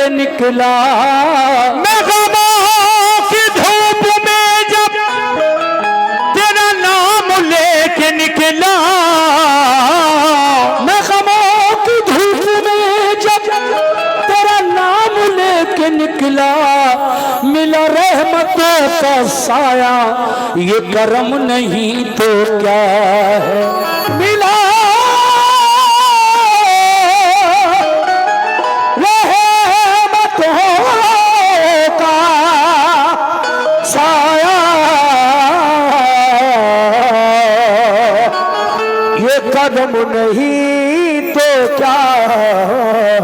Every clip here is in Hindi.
लेके निकला, मैं गमों की धूप में जब तेरा नाम लेके निकला, मैं गमों की धूप में जब तेरा नाम लेके निकला, मिला रहमतों का साया, ये करम नहीं तो क्या है। मिला रहमतों का साया, ये करम नहीं तो क्या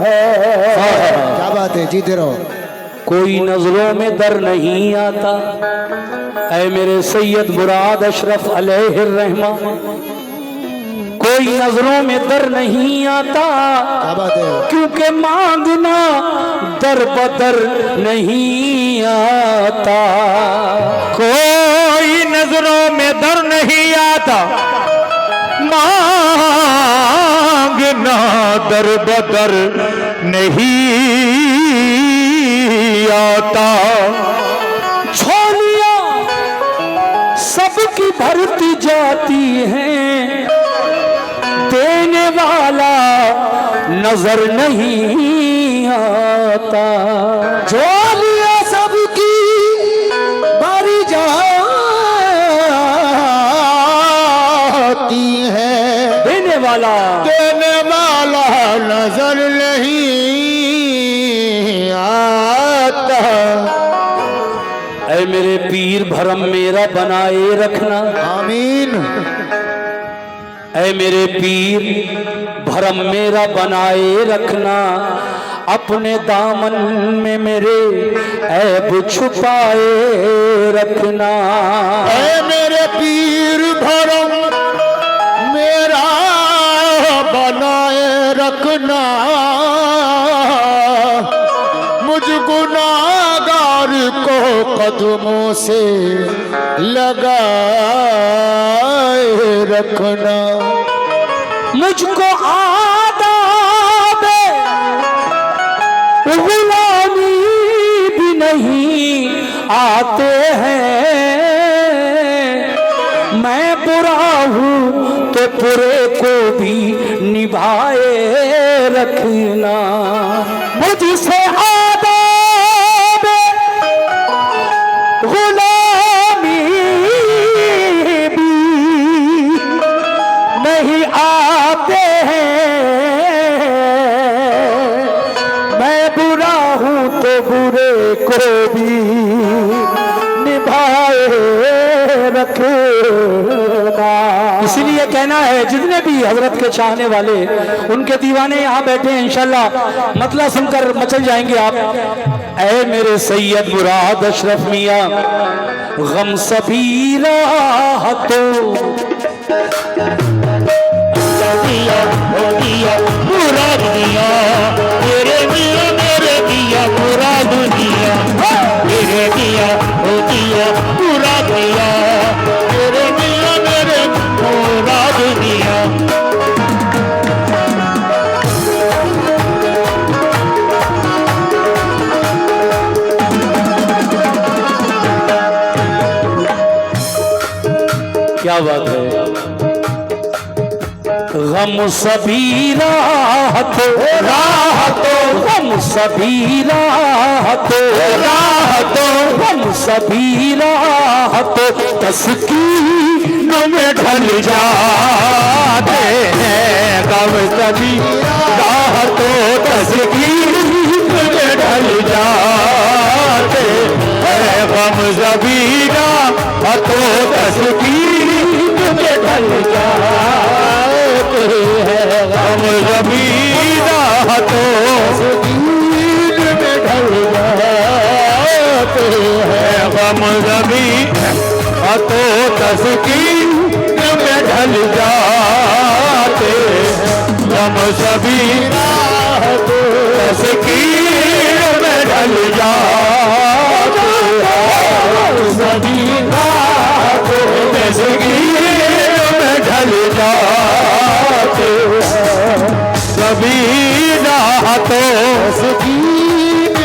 है। क्या बात है, जीते रहो। कोई नजरों में दर नहीं आता, ऐ मेरे सैयद मुराद अशरफ अलैहिर्रहमा, कोई नजरों में दर नहीं आता, क्या बात है। क्योंकि मांगना दर बदर नहीं आता। कोई नजरों में दर नहीं आता, मांगना दर बदर नहीं आता। झोलियां सबकी भरती जाती हैं, देने वाला नजर नहीं आता। झोलियां सबकी भरी जाती हैं, देने वाला नजर नहीं आता। ऐ मेरे पीर भरम मेरा बनाए रखना, आमीन। ऐ मेरे पीर भरम मेरा बनाए रखना, अपने दामन में मेरे ऐब छुपाए रखना। ऐ मेरे पीर भरम मेरा बनाए रखना, मुझ गुनाहगार को कदमों से लगाए रखना। मुझको आदाब गुलामी भी नहीं आते हैं, मैं बुरा हूँ तो बुरे को भी निभाए रखना। मुझसे आदाब गुलामी भी नहीं आते हैं, मैं बुरा हूँ तो बुरे को भी निभाए रखना। इसलिए कहना है जितने भी हजरत के चाहने वाले, उनके दीवाने यहाँ बैठे हैं, इंशाल्लाह मतलब सुनकर मचल जाएंगे आप। ऐ मेरे सैयद मुराद अशरफ मियाँ, गम सभी राहतों मुराद दिया तेरे मियां, मेरे दिया मुराद दिया, मेरे दिया हो दिया मुराद दिया, तेरे मियां मेरे मुराद दिया। क्या बात है। गम सभी राहतों गम सभी राहतों गम सभी राहतों तस्कीनों में ढल जाते हैं, गम सभी राहतों तस्कीनों में ढल जाते हैं, गम सभी राहतों तस्कीनों में ढल जाते हैं, गम सभी राहतों में ढल जाते हैं, गम सभी राहतों तस्कीन में ढल जाते हैं, गम सभी राहतों तस्कीन में ढल जाते हैं, सभी राहतों तस्कीन में ढल जाते हैं, सभी राहतों तस्कीन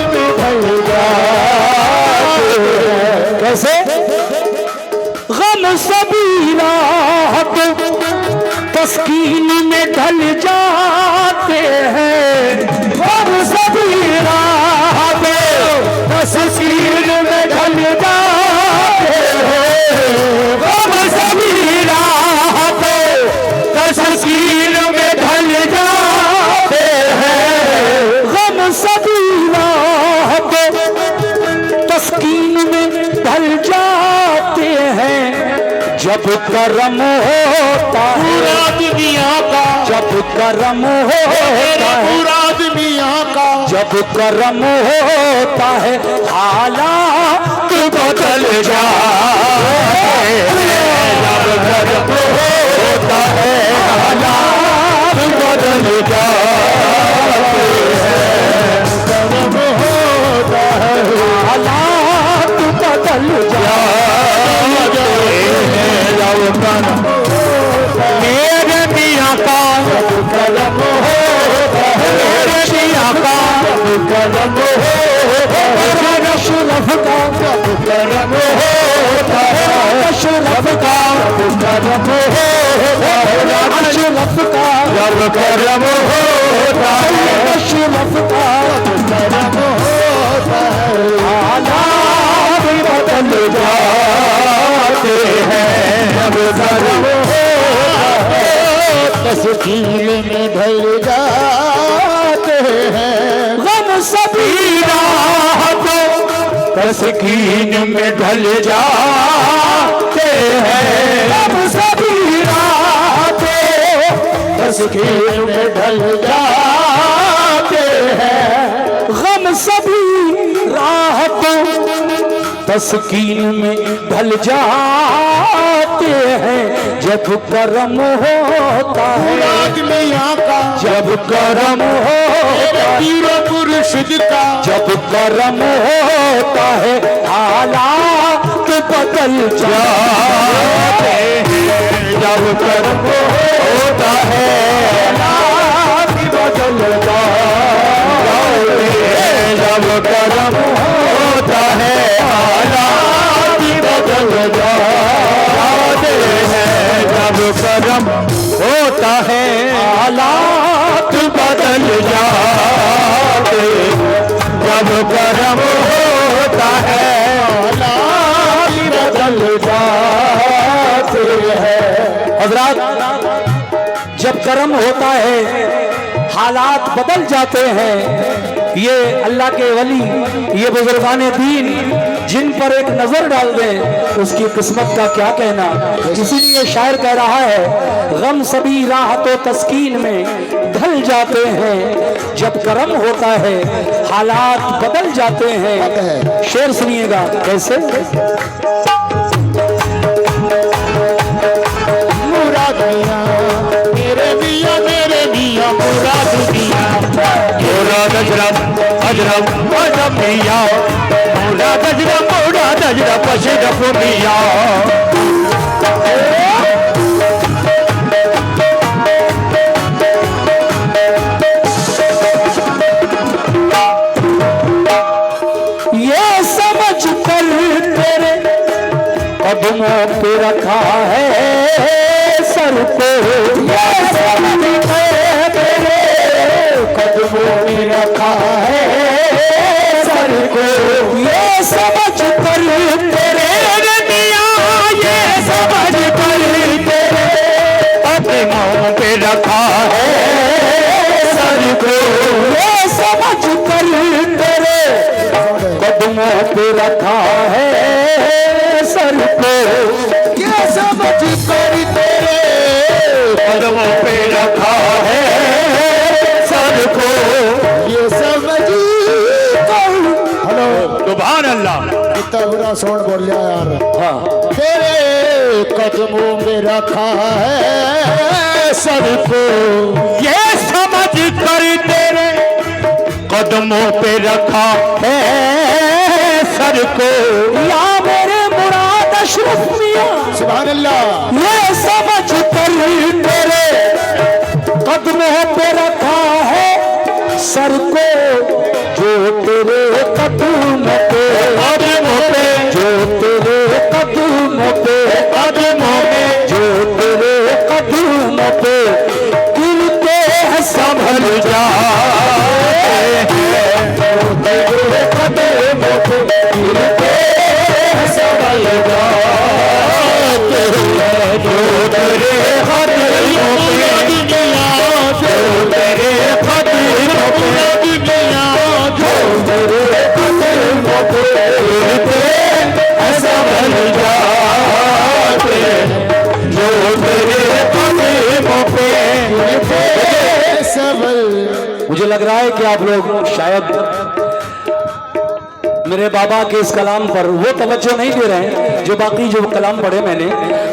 जब कर्म होता है पूरा दुनिया का जब कर्म होता है पूरा दुनिया का जब कर्म होता है हालात बदल जाए जब कर्म होता है हालात बदल जाते हैं कर्म होता है हालात बदल जाते हैं जब कर्म मेरे मियाँ का जब कर्म होता है मेरे मियाँ का जब कर्म होता है अशरफ का जब कर्म होता है अशरफ का जब कर्म होता है अशरफ का जब कर्म होता है अशरफ का जब कर्म होता है हालात बदल जाते हैं जब कर्म तस्कील में ढल जाते हैं गम सभी राहतों तस्कीन में ढल जाते हैं गम सभी राहतों तस्कीन में ढल जाते हैं गम सभी राहतों तस्कीन में ढल जाते हैं जब कर्म होता है मियाँ का जब कर्म होता है पीर मुर्शिद का जब कर्म होता है हालात बदल जाते हैं जब कर्म होता है हालात बदल जाते हैं जब कर्म होता है हालात बदल जाते हैं जब कर्म होता है हालात बदल जाते जब कर्म होता है हालात बदल जाते हैं हजरात जब कर्म होता है हालात बदल जाते हैं ये अल्लाह के वली ये बुजुर्गान दीन जिन पर एक नजर डाल दें उसकी किस्मत का क्या कहना इसीलिए शायर कह रहा है गम सभी राहतों तस्कीन में ढल जाते हैं जब कर्म होता है हालात बदल जाते हैं शेर सुनिएगा कैसे मुराद मियाँ मेरे मियाँ मुराद मियाँ मुराद अजरम अजरम अजरम मियाँ मुराद अजरम अशरफ मियाँ ये समझ कर तेरे कदमों पे रखा है सर को ये समझ कर तेरे कदमों पे रखा है सर को ये समझ कर तेरे मियाँ ये समझ कर तेरे कदमों पे रखा है सर को ये समझ कर तेरे कदमों पे रखा है सर को ये समझ कर तेरे कदमों पे रखा है सर को ये समझ कर हेलो सुभान अल्लाह इतना बुरा साउंड बोल लिया यार हाँ तेरे कदमों में रखा है सर को ये समझ कर तेरे कदमों पे रखा है सर को या मेरे मुराद अशरफ मियाँ सुभान अल्लाह ये समझ कर तेरे कदमों पे रखा है सर को जो तेरे कदमों पे जो तेरे कदमों पे जो तेरे कदमों पे गिरते हैं संभल जाते हैं तेरे कदमों पे गिरते हैं संभल जाते हैं जो तेरे कदमों पे जो तेरे कदमों पे जो तेरे कदमों पे गिरते हैं संभल जाते हैं मुझे लग रहा है कि आप लोग शायद मेरे बाबा के इस कलाम पर वो तवज्जो नहीं दे रहे हैं जो बाकी जो कलाम पढ़े मैंने।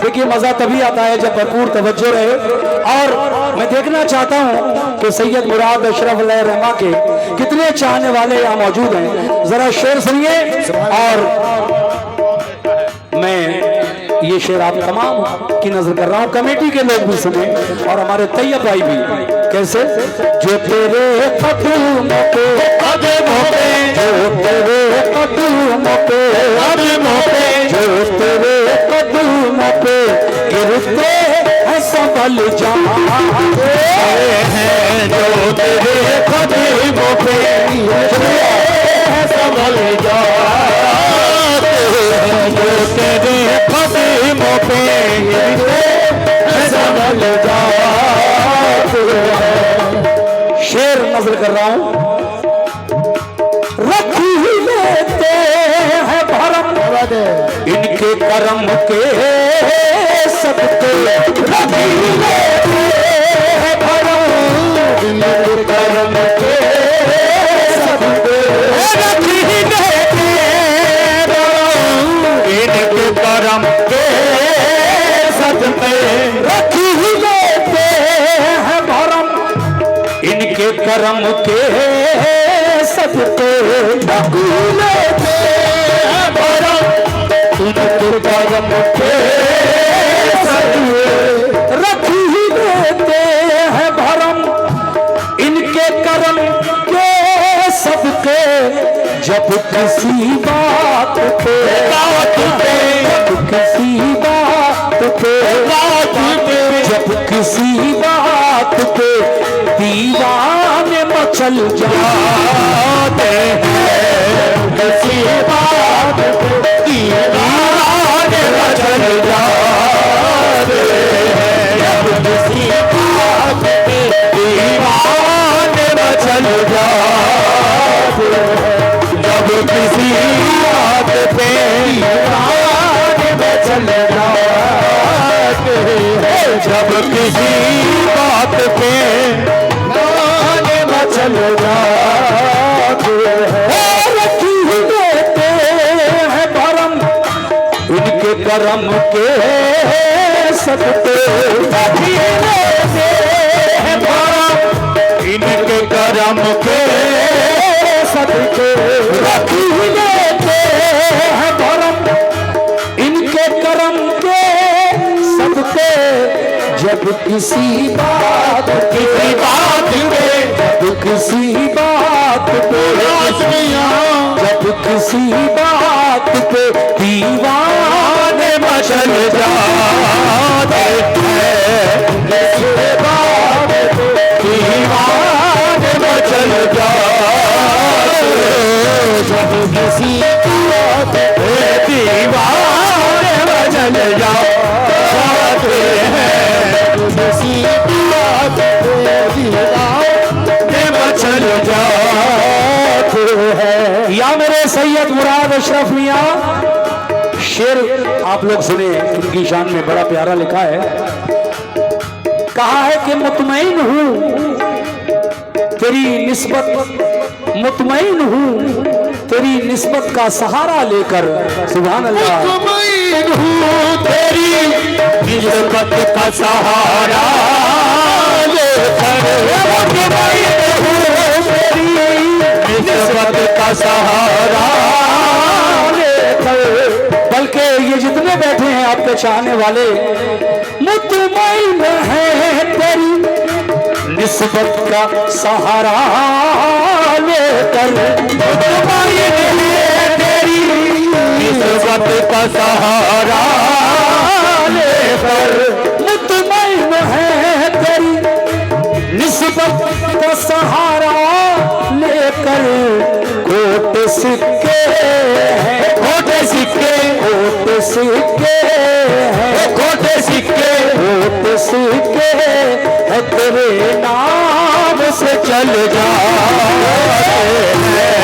देखिए मज़ा तभी आता है जब भरपूर तवज्जो रहे। और मैं देखना चाहता हूँ कि सैयद मुराद अशरफ रहमा के कितने चाहने वाले यहाँ मौजूद हैं। जरा शेर सुनिए। और मैं ये शेर आप तमाम की नजर कर रहा हूँ, कमेटी के लोग भी सुने और हमारे तैयब भाई भी। कैसे? जो तेरे कदमों पे कदमों पे, जो तेरे कदमों पे कदमों पे, जो तेरे कदमों पे गिरते हैं संभल जाते हैं, जो तेरे कदमों पे गिरते हैं संभल जाते हैं, जो तेरे कदमों पे गिरते हैं संभल जाते हैं। शेर नजर कर रहा हूं। रख ही लेते हैं भरम इनके करम के सबके, रख ही लेते हैं भरम इनके करम के सबके, रख ही लेते हैं भरम इनके करम के सबके, रख ही लेते हैं भरम इनके करम के सबके, रख लेते हैं भरम इनके करम के सबके, रख ही लेते हैं भरम इनके करम के सबके। जब किसी बात पे जब किसी बात पे जब किसी बात पे दीवाने मचल जाते हैं, किसी बात पे दीवाने मचल जाते हैं, जब किसी बात पे दीवाने मचल जाते हैं, जब किसी बात पे दीवाने मचल जाते हैं, जब किसी बात पे दीवाने मचल जाते हैं। रख ही लेते हैं भरम इनके करम के सबके, रख ही लेते हैं भरम इनके करम के सबके, रख ही लेते हैं भरम इनके करम के सबके। जब किसी बात पे जब किसी बात पे जब किसी बात पे दीवाने मचल जाते हैं, किसी बात पे दीवाने मचल जाते हैं, जब किसी बात पे दीवाने मचल जाते हैं, किसी बात पे दीवाने मचल जाते हैं। या मेरे सैयद मुराद अशरफ मियां, शेर आप लोग सुने उनकी शान में बड़ा प्यारा लिखा है। कहा है कि मुतमईन हूं तेरी निस्बत, मुतमईन हूं तेरी निस्बत का सहारा लेकर, सुभान अल्लाह, मुतमईन हूं तेरी निस्बत का सहारा लेकर, मुतमईन हूं तेरी निस्बत का सहारा लेकर। बल्कि ये जितने बैठे हैं आपके चाहने वाले मुतमईन हैं तेरी निस्बत का सहारा लेकर, मुतमईन हैं तेरी निस्बत का सहारा लेकर, मुतमईन हैं तेरी निस्बत का सहारा लेकर। कोट सिक्के हैं खोटे सिक्के, कोट सिक्के हैं खोटे सिक्के, कोट सिक्के है तेरे नाम से चल जाते हैं,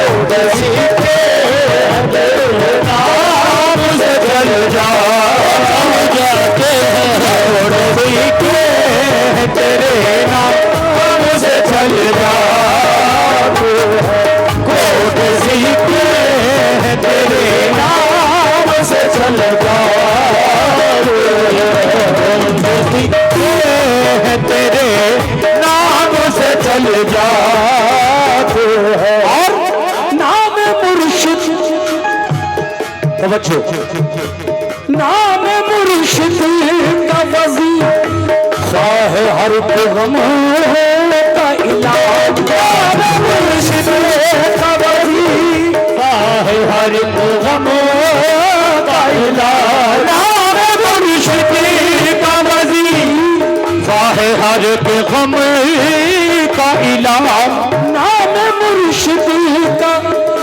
कोट सिक्के है तेरे नाम से चल जाते हैं, कोट सिक्के है तेरे नाम से चल जाते तवज्जो। नाम मुर्शिद का वजीफा है हर गम का इलाज। नाम मुर्शिद का वजीफा है हर गम का इलाज। नाम मुर्शिद का वजीफा है हर गम का इलाज। नाम मुर्शिद का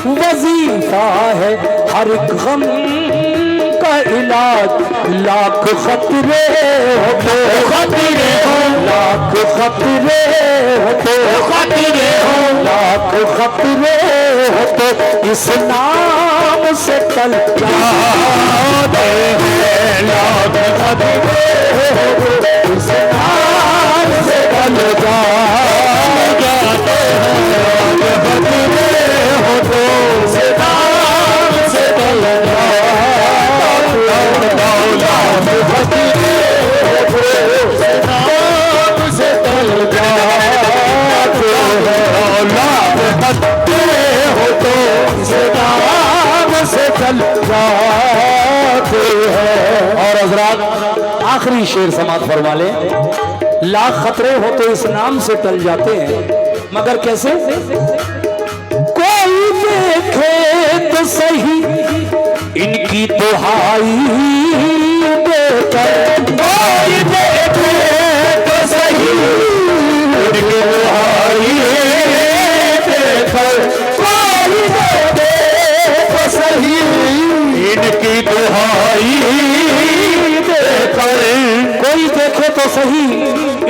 वजीफा है हर गम का इलाज। लाख खतरे हो तो खतरे हो, लाख खतरे हो तो खतरे हो, लाख खतरे हो तो इस नाम से टल जाते हैं। लाख खतरे हो तो इस नाम से टल जाते हैं। लाख खतरे हो तो इस नाम से टल और हज़रात आखिरी शेर समात फरमा ले। लाख खतरे हो तो इस नाम से टल जाते हैं, मगर कैसे? कोई देखे तो सही इनकी दुहाई देकर, कोई देखे तो सही इनकी दुहाई देकर, कोई देखे तो सही इनकी दुहाई देकर, कोई देखे तो सही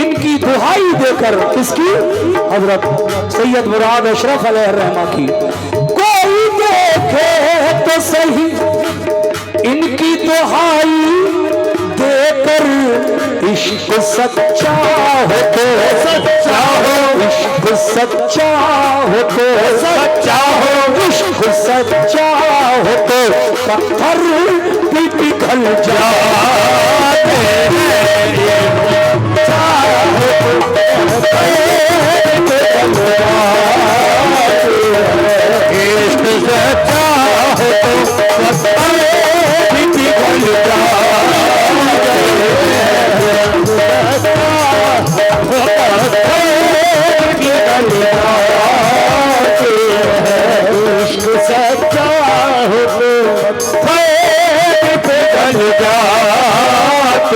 इनकी दुहाई देकर। किसकी? हजरत सैयद मुराद अशरफ अलैहिर्रहमा की। कोई देखे तो सही इनकी दुहाई देकर, इश्क सच्चा हो तो सच्चा हो, इश्क सच्चा हो तो सच्चा हो, इश्क सच्चा हो तो पत्थर भी पिघल जाते हैं। इश्क सच्चा हो तो पत्थर भी पिघल जाते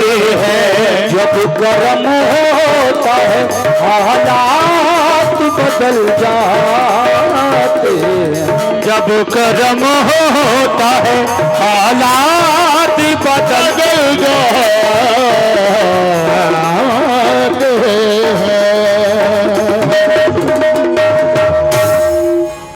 हैं। जब गर्म होता है हालात बदल जाते हैं, जब गर्म होता है